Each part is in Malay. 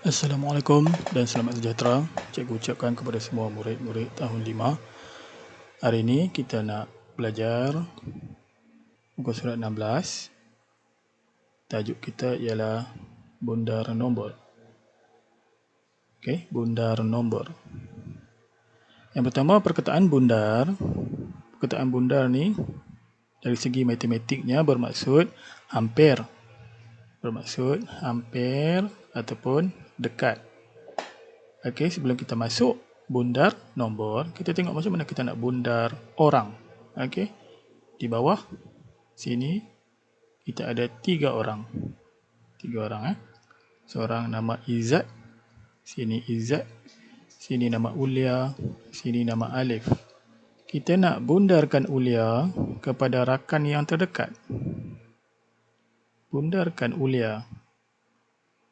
Assalamualaikum dan selamat sejahtera. Cikgu ucapkan kepada semua murid-murid tahun 5. Hari ini kita nak belajar muka surat 16. Tajuk kita ialah bundar nombor. Okey, bundar nombor. Yang pertama, perkataan bundar. Perkataan bundar ni dari segi matematiknya bermaksud hampir. Bermaksud hampir ataupun dekat. Okey, sebelum kita masuk bundar nombor, kita tengok macam mana kita nak bundar orang. Okey, di bawah sini kita ada 3 orang. 3 orang. Seorang nama Izzat, sini Izzat, sini nama Ulia, sini nama Alif. Kita nak bundarkan Ulia kepada rakan yang terdekat. Bundarkan Ulia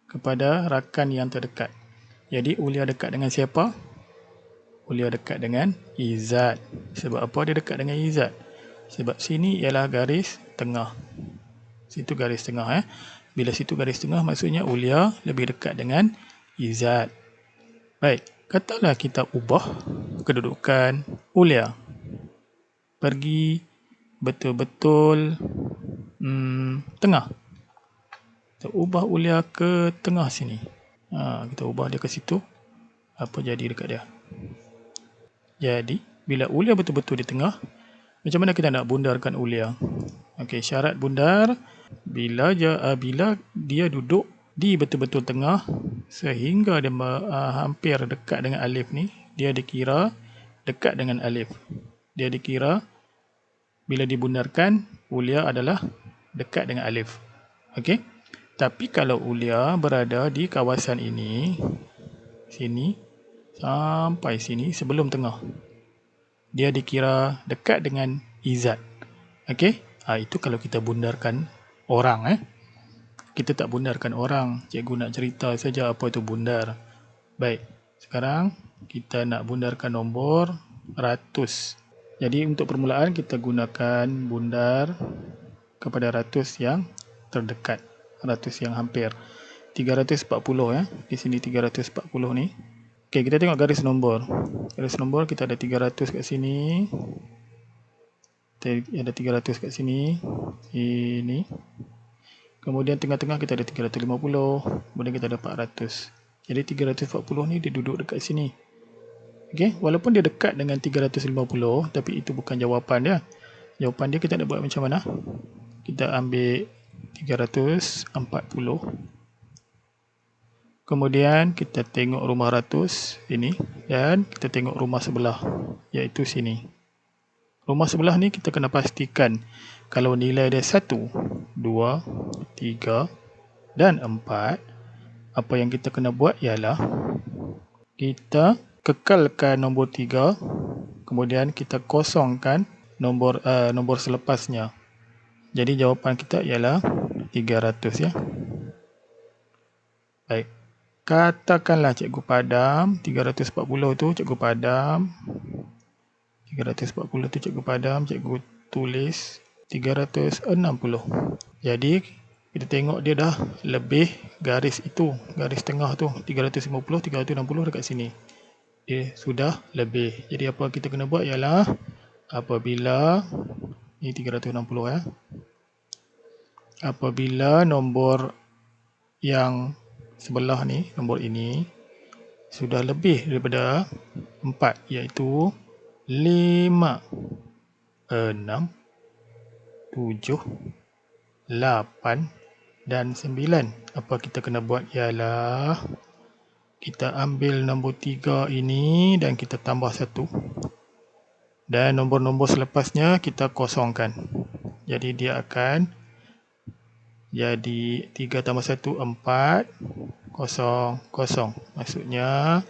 kepada rakan yang terdekat. Jadi Ulia dekat dengan siapa? Ulia dekat dengan Izzat. Sebab apa dia dekat dengan Izzat? Sebab sini ialah garis tengah. Situ garis tengah. Bila situ garis tengah, maksudnya Ulia lebih dekat dengan Izzat. Baik, katalah kita ubah kedudukan Ulia. Pergi betul-betul tengah. Kita ubah Ulia ke tengah sini. Kita ubah dia ke situ. Apa jadi dekat dia? Jadi, bila Ulia betul-betul di tengah, macam mana kita nak bundarkan Ulia? Okey, syarat bundar, bila dia duduk di betul-betul tengah, sehingga dia hampir dekat dengan Alif ni, dia dikira dekat dengan Alif. Dia dikira, bila dibundarkan, Ulia adalah dekat dengan Alif. Okey? Tapi kalau Ulia berada di kawasan ini, sini, sampai sini sebelum tengah, dia dikira dekat dengan Izzat. Okey? Itu kalau kita bundarkan orang. Kita tak bundarkan orang. Cikgu nak cerita saja apa itu bundar. Baik, sekarang kita nak bundarkan nombor ratus. Jadi untuk permulaan kita gunakan bundar kepada ratus yang terdekat. Ratus yang hampir 340 Di sini 340 ni. Okey, kita tengok garis nombor. Garis nombor kita ada 300 kat sini. Ada 300 kat sini. Ini. Kemudian tengah-tengah kita ada 350. Kemudian kita ada 400. Jadi 340 ni dia duduk dekat sini. Okey, walaupun dia dekat dengan 350, tapi itu bukan jawapan dia. Jawapan dia kita nak buat macam mana? Kita ambil 340. Kemudian kita tengok rumah ratus ini dan kita tengok rumah sebelah, iaitu sini. Rumah sebelah ni kita kena pastikan kalau nilai dia 1, 2, 3 dan 4, apa yang kita kena buat ialah kita kekalkan nombor 3, kemudian kita kosongkan nombor selepasnya. Jadi jawapan kita ialah 300 ya. Baik. Katakanlah cikgu padam 340 tu cikgu padam. 340 tu cikgu padam, cikgu tulis 360. Jadi kita tengok dia dah lebih garis itu, garis tengah tu 350, 360 dekat sini. Dia sudah lebih. Jadi apa kita kena buat ialah apabila ni 360 apabila nombor yang sebelah ni, nombor ini sudah lebih daripada 4, iaitu 5, 6, 7, 8 dan 9. Apa kita kena buat ialah kita ambil nombor 3 ini dan kita tambah 1. Dan nombor-nombor selepasnya kita kosongkan. Jadi dia akan jadi 3 tambah 1, 4, 0, 0. Maksudnya,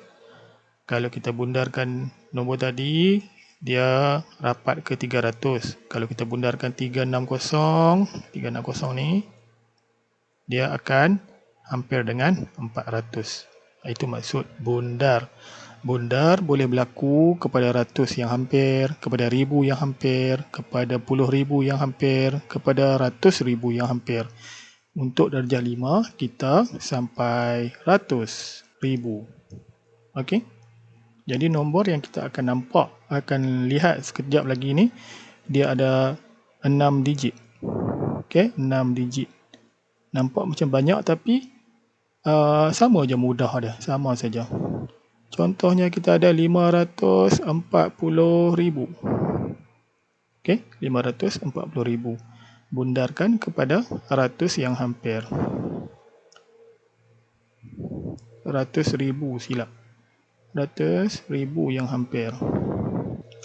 kalau kita bundarkan nombor tadi, dia rapat ke 300. Kalau kita bundarkan 360 ni, dia akan hampir dengan 400. Itu maksud bundar. Bundar boleh berlaku kepada ratus yang hampir, kepada ribu yang hampir, kepada puluh ribu yang hampir, kepada ratus ribu yang hampir. Untuk darjah 5, kita sampai ratus ribu. Okey. Jadi nombor yang kita akan nampak, akan lihat sekejap lagi ni, dia ada 6 digit. Okey, 6 digit. Nampak macam banyak tapi sama je mudah dia, sama saja. Contohnya kita ada 540,000. Okey, 540,000. Bundarkan kepada ratus yang hampir. 100,000 silap. 100,000 yang hampir.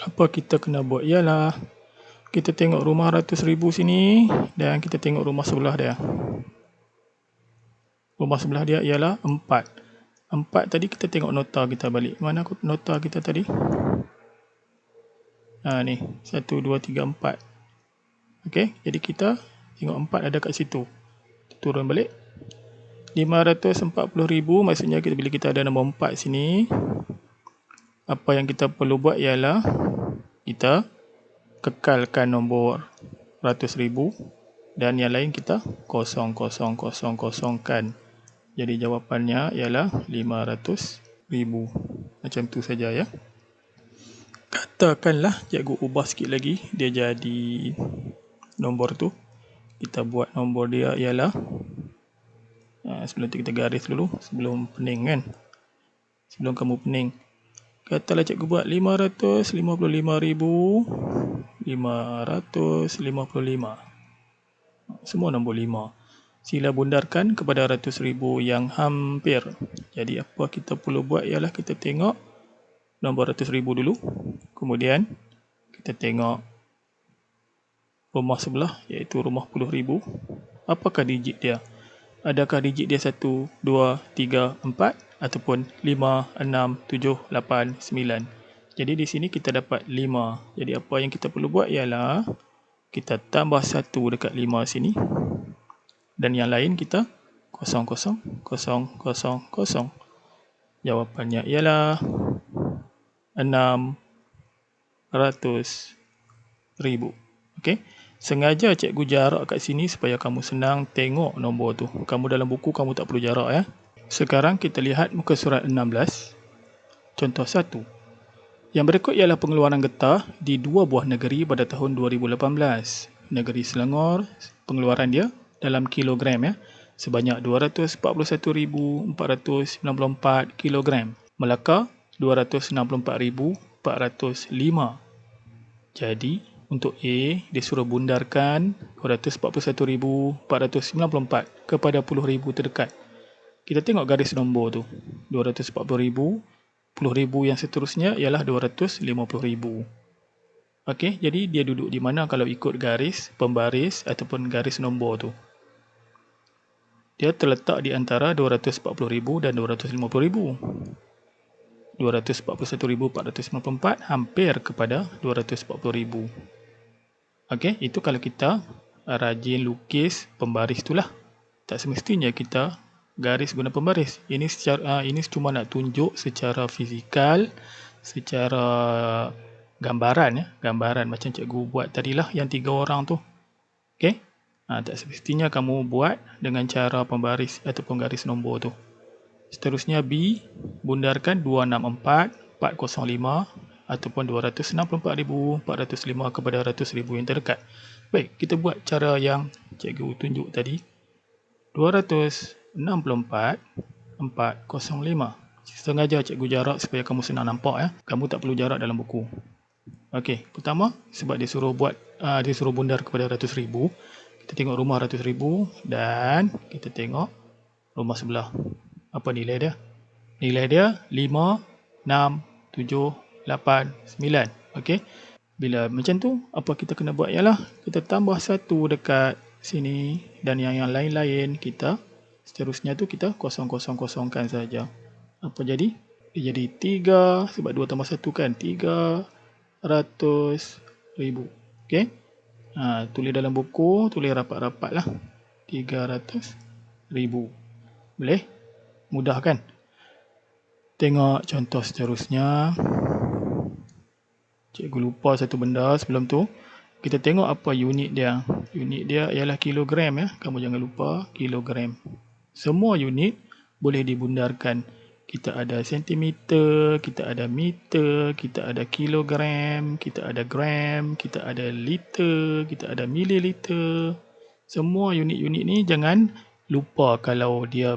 Apa kita kena buat ialah kita tengok rumah 100,000 sini dan kita tengok rumah sebelah dia. Rumah sebelah dia ialah 4. 4 tadi kita tengok nota kita balik. Mana nota kita tadi? Ni, 1, 2, 3, 4. Okey, jadi kita tengok 4 ada kat situ. Turun balik. 540,000 maksudnya bila kita ada nombor 4 sini, apa yang kita perlu buat ialah kita kekalkan nombor 100,000 dan yang lain kita kosongkan. Jadi jawapannya ialah 500,000. Macam tu saja ya. Katakanlah cikgu ubah sikit lagi, dia jadi nombor tu. Kita buat nombor dia ialah sebelum tu kita garis dulu, sebelum pening kan. Sebelum kamu pening. Katalah cikgu buat 555,000. 555. Semua nombor 5. Sila bundarkan kepada 100,000 yang hampir. Jadi apa kita perlu buat ialah kita tengok nombor 100,000 dulu. Kemudian kita tengok rumah sebelah iaitu rumah 10,000. Apakah digit dia? Adakah digit dia 1, 2, 3, 4 ataupun 5, 6, 7, 8, 9. Jadi di sini kita dapat 5. Jadi apa yang kita perlu buat ialah kita tambah 1 dekat 5 sini. Dan yang lain kita kosong. Jawapannya ialah 600,000. Okey. Sengaja cikgu jarak kat sini supaya kamu senang tengok nombor tu. Kamu dalam buku kamu tak perlu jarak ya. Sekarang kita lihat muka surat 16. Contoh 1. Yang berikut ialah pengeluaran getah di 2 buah negeri pada tahun 2018. Negeri Selangor, pengeluaran dia dalam kilogram ya, sebanyak 241,494 kilogram. Melaka 264,405. Jadi untuk A dia suruh bundarkan 241,494 kepada 10,000 terdekat. Kita tengok garis nombor tu. 240,000, 10,000 yang seterusnya ialah 250,000. Okey, jadi dia duduk di mana kalau ikut garis pembaris ataupun garis nombor tu? Dia terletak di antara 240,000 dan 250,000. 241,494 hampir kepada 240,000. Okey, itu kalau kita rajin lukis pembaris itulah. Tak semestinya kita garis guna pembaris. Ini cuma nak tunjuk secara fizikal, secara gambaran ya, gambaran macam cikgu buat tadilah yang 3 orang tu. Okey. Tak semestinya kamu buat dengan cara pembaris ataupun garis nombor tu. Seterusnya B, bundarkan 264,405 ataupun 264,405 kepada 100,000 yang terdekat. Baik, kita buat cara yang cikgu tunjuk tadi. 264,405. Sengaja cikgu jarak supaya kamu senang nampak ya. Kamu tak perlu jarak dalam buku. Okey, pertama sebab dia suruh bundar kepada 100,000. Kita tengok rumah 100,000 dan kita tengok rumah sebelah. Apa nilai dia? Nilai dia 5, 6, 7, 8, 9. Okey. Bila macam tu, apa kita kena buat ialah kita tambah 1 dekat sini dan yang lain-lain kita seterusnya tu kita kosongkan saja. Apa jadi? Dia jadi 3 sebab 2 tambah 1 kan 300,000. Okey. Tulis dalam buku, tulis rapat-rapat lah. 300,000. Boleh? Mudah kan? Tengok contoh seterusnya. Cikgu lupa satu benda sebelum tu. Kita tengok apa unit dia. Unit dia ialah kilogram ya. Kamu jangan lupa kilogram. Semua unit boleh dibundarkan. Kita ada sentimeter, kita ada meter, kita ada kilogram, kita ada gram, kita ada liter, kita ada mililiter. Semua unit-unit ni jangan lupa kalau dia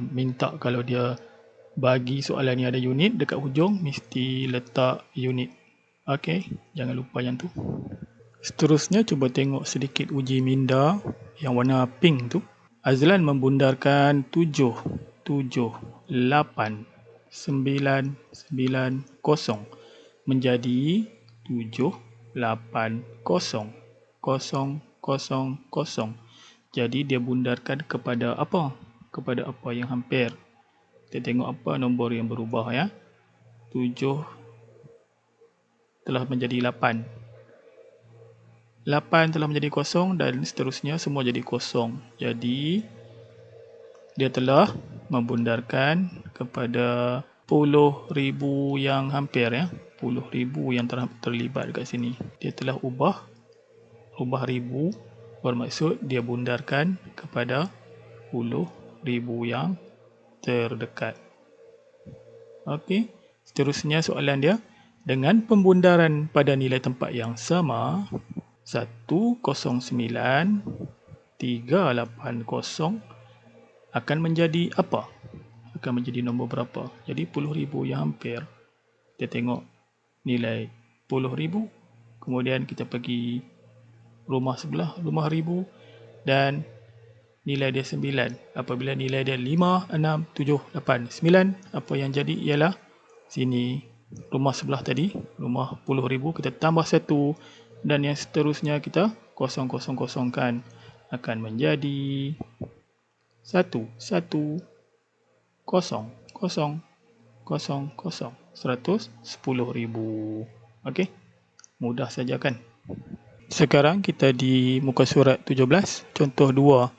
bagi soalan ni ada unit, dekat hujung mesti letak unit. Okey, jangan lupa yang tu. Seterusnya cuba tengok sedikit uji minda yang warna pink tu. Azlan membundarkan 7, 8, 9, 9, 0 menjadi 7, 8, 0, 0, 0, 0. Jadi dia bundarkan kepada apa? Kepada apa yang hampir. Kita tengok apa nombor yang berubah ya. 7 telah menjadi 8. 8 telah menjadi 0 dan seterusnya semua jadi 0. Jadi dia telah membundarkan kepada 10,000 yang hampir ya. 10,000 yang terlibat dekat sini. Dia telah ubah ribu, bermaksud dia bundarkan kepada 10,000 yang terdekat. Okey, seterusnya soalan dia, dengan pembundaran pada nilai tempat yang sama 109, 380 akan menjadi apa? Akan menjadi nombor berapa? Jadi 10,000 yang hampir. Kita tengok nilai 10,000. Kemudian kita pergi rumah sebelah, rumah 1,000 dan nilai dia 9. Apabila nilai dia 5, 6, 7, 8, 9, apa yang jadi ialah sini rumah sebelah tadi, rumah 10,000 kita tambah 1 dan yang seterusnya kita kosong-kosong-kosongkan akan menjadi 1, 1, 0, 0, 0, 0, 110,000. Okey, mudah saja kan? Sekarang kita di muka surat 17, contoh 2.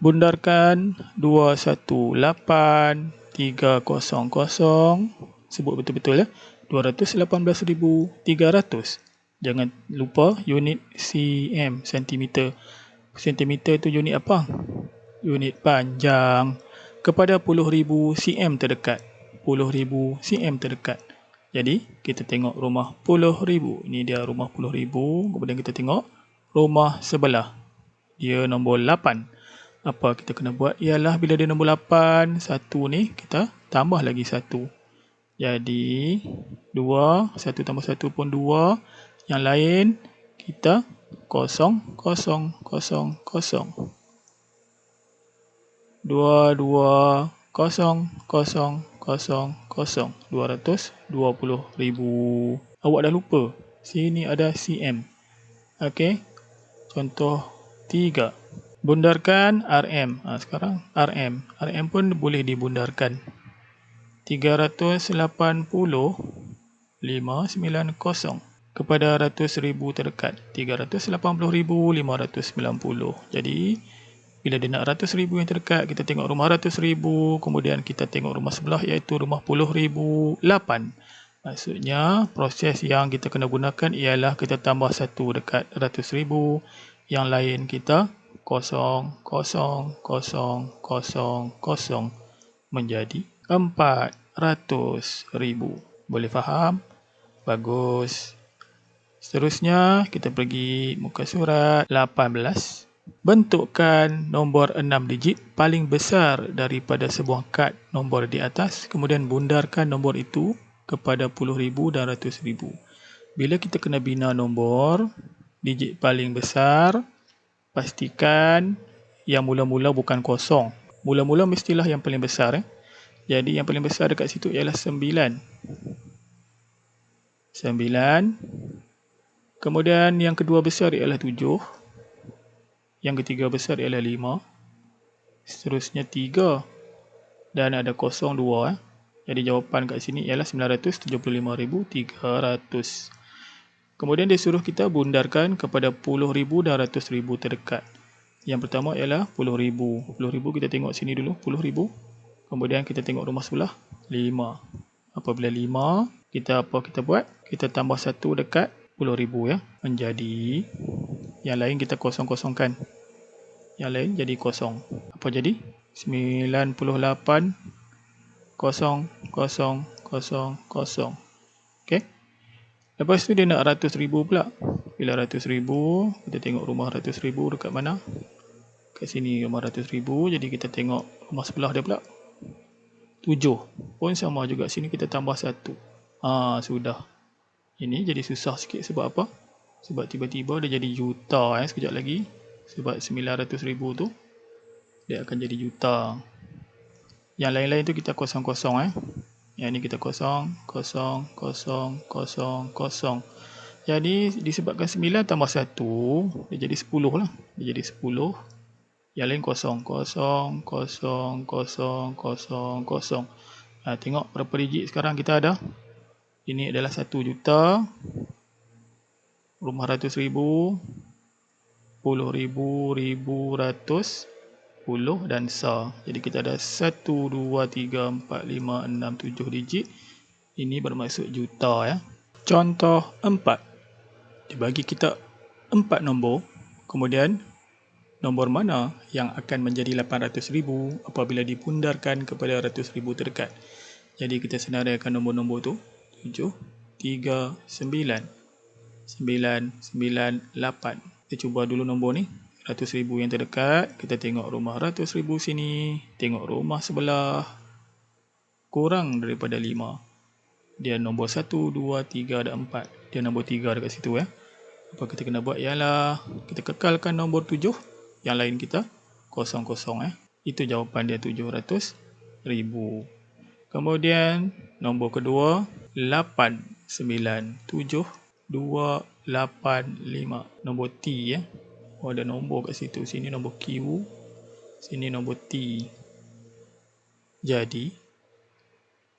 Bundarkan 218,300. Sebut betul-betul ya. 218,300. Jangan lupa unit cm, sentimeter. Sentimeter tu unit apa? Unit panjang. Kepada 10,000 cm terdekat. 10,000 cm terdekat. Jadi, kita tengok rumah 10,000. Ini dia rumah 10,000. Kemudian kita tengok rumah sebelah. Dia nombor 8. Apa kita kena buat? Ialah bila dia nombor 8, 1 ni kita tambah lagi 1. Jadi, 2, 1 tambah 1 pun 2. Yang lain, kita kosong, kosong, kosong, kosong. 2, 2, kosong, kosong, kosong, kosong. 220,000. Awak dah lupa? Sini ada cm. Okey. Contoh 3. Bundarkan RM. Sekarang RM. RM pun boleh dibundarkan. 380,590 kepada ratus ribu terdekat. 380,590. Jadi, bila dia nak ratus ribu yang terdekat, kita tengok rumah ratus ribu. Kemudian kita tengok rumah sebelah iaitu rumah 10,008. Maksudnya, proses yang kita kena gunakan ialah kita tambah 1 dekat ratus ribu. Yang lain kita kosong, kosong, kosong, kosong, kosong menjadi 400,000. Boleh faham? Bagus. Seterusnya, kita pergi muka surat 18. Bentukkan nombor 6 digit paling besar daripada sebuah kad nombor di atas. Kemudian bundarkan nombor itu kepada 10,000 dan ratus ribu. Bila kita kena bina nombor, digit paling besar, pastikan yang mula-mula bukan kosong. Mula-mula mestilah yang paling besar. Jadi yang paling besar dekat situ ialah 9. 9. Kemudian yang kedua besar ialah 7. Yang ketiga besar ialah 5. Seterusnya 3. Dan ada kosong 2. Jadi jawapan kat sini ialah 975,300. Kemudian dia suruh kita bundarkan kepada 10,000 dan ratus ribu terdekat. Yang pertama ialah 10,000. 10,000 kita tengok sini dulu. 10,000. Kemudian kita tengok rumah sebelah. 5. Apabila 5, kita buat? Kita tambah 1 dekat 10,000 ya. Menjadi, yang lain kita kosong-kosongkan. yang lain jadi kosong. Apa jadi? 98 kosong kosong kosong kosong. Okey. Lepas tu dia nak 100,000 pula. Bila 100,000, kita tengok rumah 100,000 dekat mana? Kat sini rumah 100,000, jadi kita tengok rumah sebelah dia pula. 7. Pun sama juga, sini kita tambah 1. Sudah. Ini jadi susah sikit sebab apa? Sebab tiba-tiba dia jadi juta sekejap lagi. Sebab 900,000 tu dia akan jadi juta. Yang lain-lain tu kita kosong-kosong. Yang ni kita kosong, kosong, kosong, kosong, kosong. Jadi disebabkan 9 tambah 1, dia jadi 10 lah. Dia jadi 10. Yang lain kosong, kosong, kosong, kosong, kosong, kosong. Tengok berapa digit sekarang kita ada. Ini adalah 1 juta. Rumah 100,000. 10,000, 100, 10 dan sa. Jadi kita ada 1, 2, 3, 4, 5, 6, 7 digit. Ini bermaksud juta. Contoh 4. Dia bagi kita 4 nombor. Kemudian nombor mana yang akan menjadi 800,000 apabila dipundarkan kepada 100,000 terdekat. Jadi kita senaraikan nombor-nombor tu. 7, 3, 9, 9, 9, 8. Kita cuba dulu nombor ni. 100,000 yang terdekat. Kita tengok rumah 100,000 sini. Tengok rumah sebelah. Kurang daripada 5. Dia nombor 1, 2, 3 dan 4. Dia nombor 3 dekat situ. Apa kita kena buat ialah kita kekalkan nombor 7. Yang lain kita kosong-kosong. Itu jawapan dia 700,000. Kemudian nombor kedua 8, 9, 7, 2, 8, 5. Nombor T. Ada nombor kat situ. Sini nombor Q. Sini nombor T. Jadi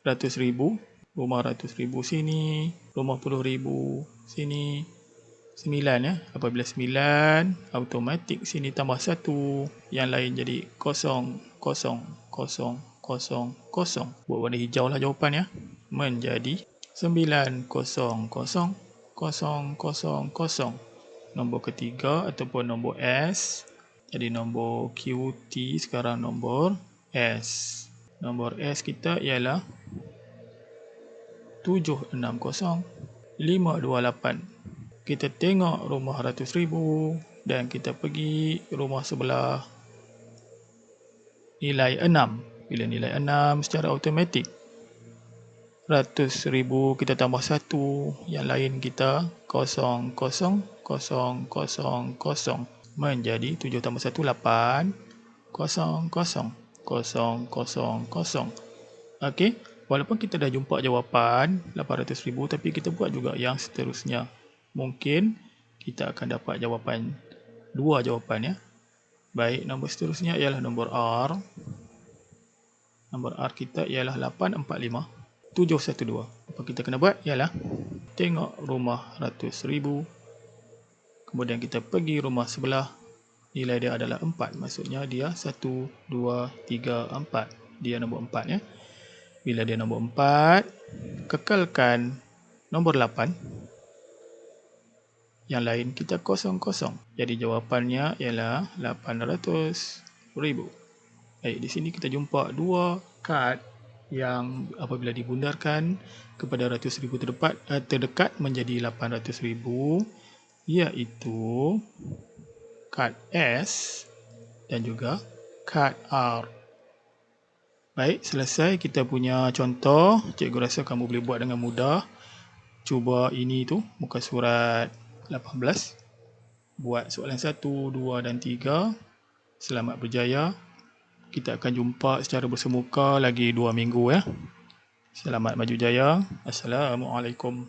100,000. Rumah 100,000 sini. Rumah 10,000 sini. 9. Apabila 9, automatik sini tambah 1. Yang lain jadi kosong, kosong, kosong, kosong, kosong. Buat warna hijau lah jawapan menjadi 9, kosong, kosong, kosong, kosong, kosong. Nombor ketiga ataupun nombor S. Jadi nombor QT sekarang nombor S. Nombor S kita ialah 760 528. Kita tengok rumah 100,000 dan kita pergi rumah sebelah. Nilai 6. Bila nilai 6 secara automatik 100,000 kita tambah 1. Yang lain kita kosong, kosong, kosong, kosong, kosong. Menjadi 7 tambah 1, 8. Kosong, kosong, kosong, kosong, kosong. Okey. Walaupun kita dah jumpa jawapan 800,000, tapi kita buat juga yang seterusnya. Mungkin kita akan dapat jawapan 2 jawapan. Baik, nombor seterusnya ialah nombor R. Nombor R kita ialah 845 712. Apa kita kena buat ialah tengok rumah 100,000. Kemudian kita pergi rumah sebelah. Nilai dia adalah 4. Maksudnya dia 1, 2, 3, 4. Dia nombor 4. Bila dia nombor 4, kekalkan nombor 8. Yang lain kita kosong-kosong. Jadi jawapannya ialah 800,000. Baik, di sini kita jumpa 2 kad yang apabila dibundarkan kepada 100,000 terdekat menjadi 800,000, iaitu kad S dan juga kad R. Baik, selesai kita punya contoh. Cikgu rasa kamu boleh buat dengan mudah. Cuba ini tu, muka surat 18. Buat soalan 1, 2 dan 3. Selamat berjaya. Kita akan jumpa secara bersemuka lagi 2 minggu. Selamat maju jaya. Assalamualaikum.